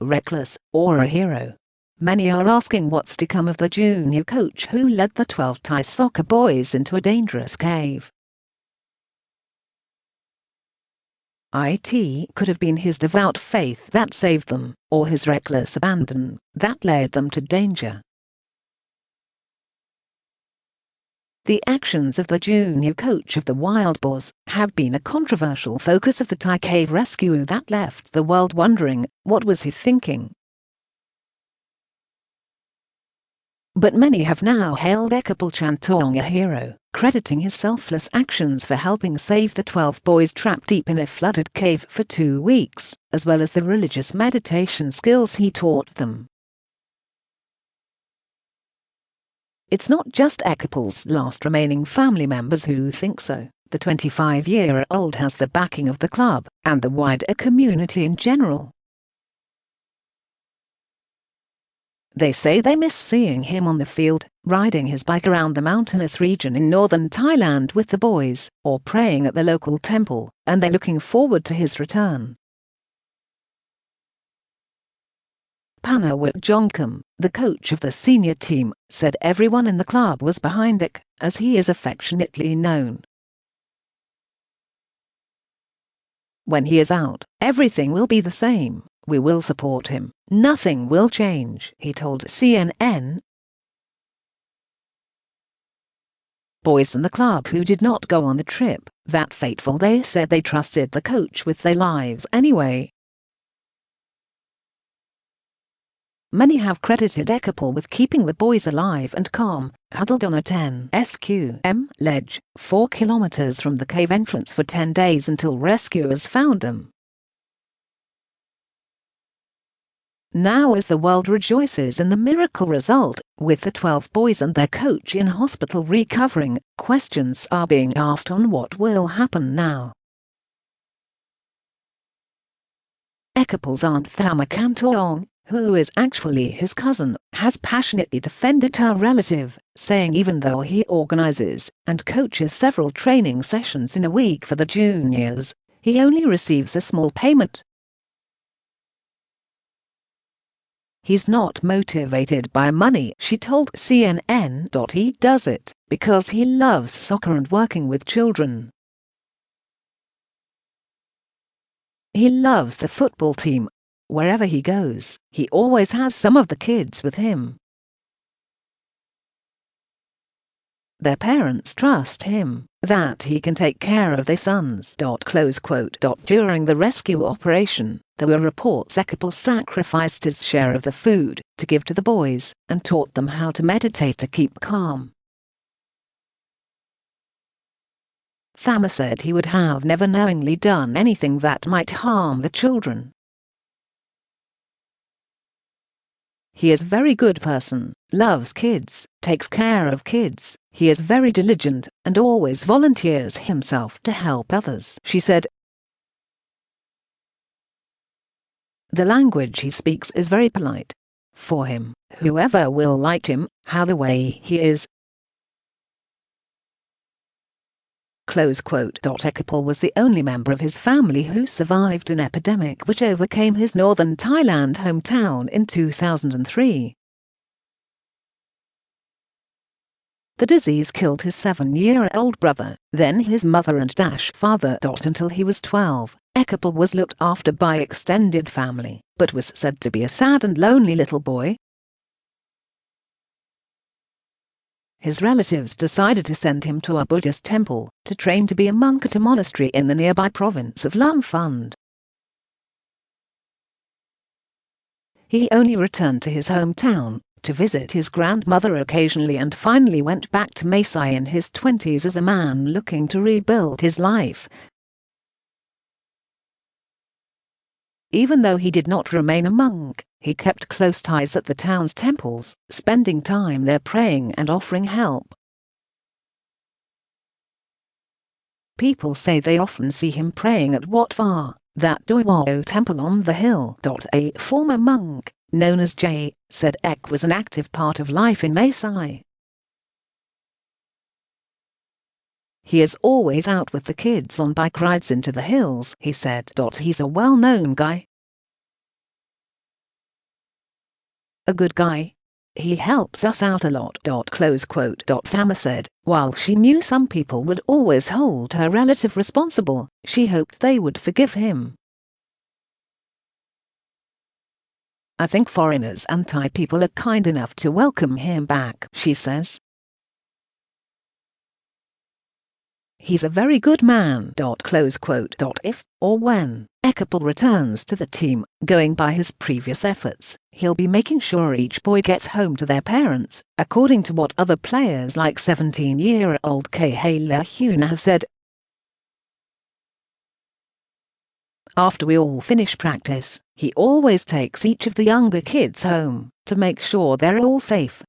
reckless, or a hero. Many are asking what's to come of the junior coach who led the 12 Thai soccer boys into a dangerous cave. It could have been his devout faith that saved them, or his reckless abandon that led them to danger. The actions of the junior coach of the Wild Boars have been a controversial focus of the Thai cave rescue that left the world wondering, what was he thinking? But many have now hailed Ekkapol Chantawong a hero, crediting his selfless actions for helping save the 12 boys trapped deep in a flooded cave for 2 weeks, as well as the religious meditation skills he taught them. It's not just Ekkapol's last remaining family members who think so. The 25-year-old has the backing of the club and the wider community in general. They say they miss seeing him on the field, riding his bike around the mountainous region in northern Thailand with the boys, or praying at the local temple, and they're looking forward to his return. Panawat Jongkum, the coach of the senior team, said everyone in the club was behind Ek, as he is affectionately known. When he is out, everything will be the same. We will support him. Nothing will change, he told CNN. Boys in the club who did not go on the trip that fateful day said they trusted the coach with their lives anyway. Many have credited Ekkapol with keeping the boys alive and calm, huddled on a 10 sqm ledge, 4 kilometers from the cave entrance for 10 days until rescuers found them. Now as the world rejoices in the miracle result, with the 12 boys and their coach in hospital recovering, questions are being asked on what will happen now. Ekkapol's aunt Ekkapol Chantawong, who is actually his cousin, has passionately defended her relative, saying even though he organizes and coaches several training sessions in a week for the juniors, he only receives a small payment. He's not motivated by money, she told CNN. He does it because he loves soccer and working with children. He loves the football team. Wherever he goes, he always has some of the kids with him. Their parents trust him, that he can take care of their sons. During the rescue operation, there were reports Ekkapol sacrificed his share of the food to give to the boys and taught them how to meditate to keep calm. Thama said he would have never knowingly done anything that might harm the children. He is a very good person, loves kids, takes care of kids, he is very diligent and always volunteers himself to help others, she said. The language he speaks is very polite. For him, whoever will like him, how the way he is. Ekkapol was the only member of his family who survived an epidemic which overcame his northern Thailand hometown in 2003. The disease killed his 7-year-old brother, then his mother and father. Until he was 12, Ekkapol was looked after by extended family, but was said to be a sad and lonely little boy. His relatives decided to send him to a Buddhist temple to train to be a monk at a monastery in the nearby province of Lumphund. He only returned to his hometown to visit his grandmother occasionally and finally went back to Maesai in his 20s as a man looking to rebuild his life. Even though he did not remain a monk, he kept close ties at the town's temples, spending time there praying and offering help. People say they often see him praying at Wat Phra, that devout temple on the hill. A former monk, known as J, said Ek was an active part of life in Maesai. He is always out with the kids on bike rides into the hills, he said. He's a well-known guy. a good guy. He helps us out a lot. Thama said, while she knew some people would always hold her relative responsible, she hoped they would forgive him. I think foreigners and Thai people are kind enough to welcome him back, she says. He's a very good man. If, or when, Ekkapol returns to the team, going by his previous efforts, he'll be making sure each boy gets home to their parents, according to what other players like 17-year-old Kahela have said. After we all finish practice, he always takes each of the younger kids home, to make sure they're all safe.